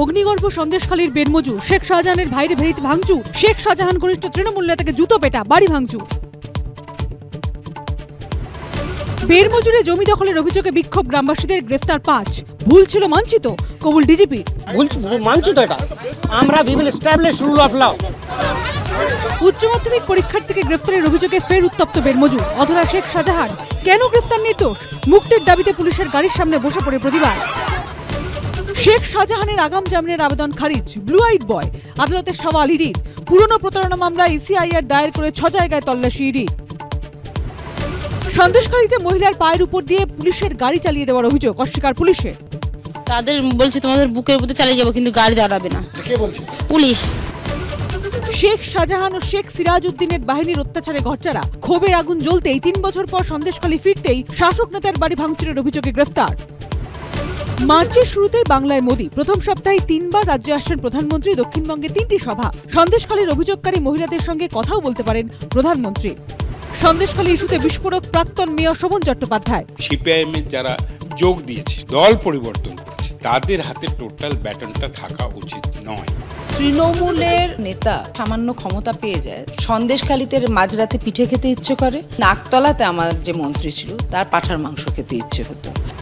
অগ্নিগর্ভ সন্দেশখালীর বেনমজুর শেখ শাহজাহানের ভাইরে ভেরিতে ভাঙচুর, শেখ শাহজাহান ঘনিষ্ঠ তৃণমূল নেতাকে জুতো পেটা, বাড়ি ভাঙচুর। বেরমজুরে জমি দখলের অভিযোগে বিক্ষোভ, গ্রামবাসীদের গ্রেফতার 5। ভুল ছিল মানচিত, কবুল ডিজিপি। মানচিত এটা, আমরা we will establish rule of law. উচ্চ মাধ্যমিক পরীক্ষার্থীকে গ্রেফতারের অভিযোগে ফের উত্তপ্ত বেরমজুর, অধরা শেখ শাহজাহান। কেন গ্রেফতার নির্দোষ? মুক্তির দাবিতে পুলিশের গাড়ির সামনে বসে পড়ে প্রতিবাদ। শেখ শাহজাহানের আগাম জামিনের আবেদন খারিজ, ব্লু আইড বয়। আদালতের সওয়াল ইডির। পুরনো প্রতারণা মামলায় ইসিআইআর দায়ের করে 6 জায়গায় তল্লাশি ইডি। সন্দেশখালীতে মহিলার পায়ের উপর দিয়ে পুলিশের গাড়ি চালিয়ে দেওয়ার অভিযোগ, অস্বীকার পুলিশের। তাদের বলছে তোমাদের বুকের উপরে চালিয়ে যাবো, কিন্তু গাড়ি দাঁড়াবে না। কে বলছে? পুলিশ। শেখ শাহজাহান ও শেখ সিরাজ উদ্দিনের বাহিনীর অত্যাচারে ঘরচারা, ক্ষোভের আগুন জ্বলতেই 3 বছর পর সন্দেশখালী ফিরতেই শাসক নেতার বাড়ি ভাঙচুরের অভিযোগে গ্রেফতার। মার্চের শুরুতেই বাংলায় মোদি, প্রথম সপ্তাহে 3 বার রাজ্যে আসছেন প্রধানমন্ত্রী, দক্ষিণবঙ্গে 3টি সভা। সন্দেশখালীর অভিযোগকারী মহিলাদের সঙ্গে কথাও বলতে পারেন প্রধানমন্ত্রী। সন্দেশখালী ইস্যুতে বিস্ফোরক প্রাক্তন মেয়র শোভন চট্টোপাধ্যায়। সিপিআইএম এর যারা যোগ দিয়েছে, দল পরিবর্তন করেছে, তাদের হাতে টোটাল ব্যাটনটা থাকা উচিত নয়। তৃণমূলের নেতা সামান্য ক্ষমতা পেয়ে যায়, সন্দেশখালীতে মাঝরাতে পিঠে খেতে ইচ্ছে করে, নাকতলাতে আমার যে মন্ত্রী ছিল তার পাঁঠার মাংস খেতে ইচ্ছে হতো।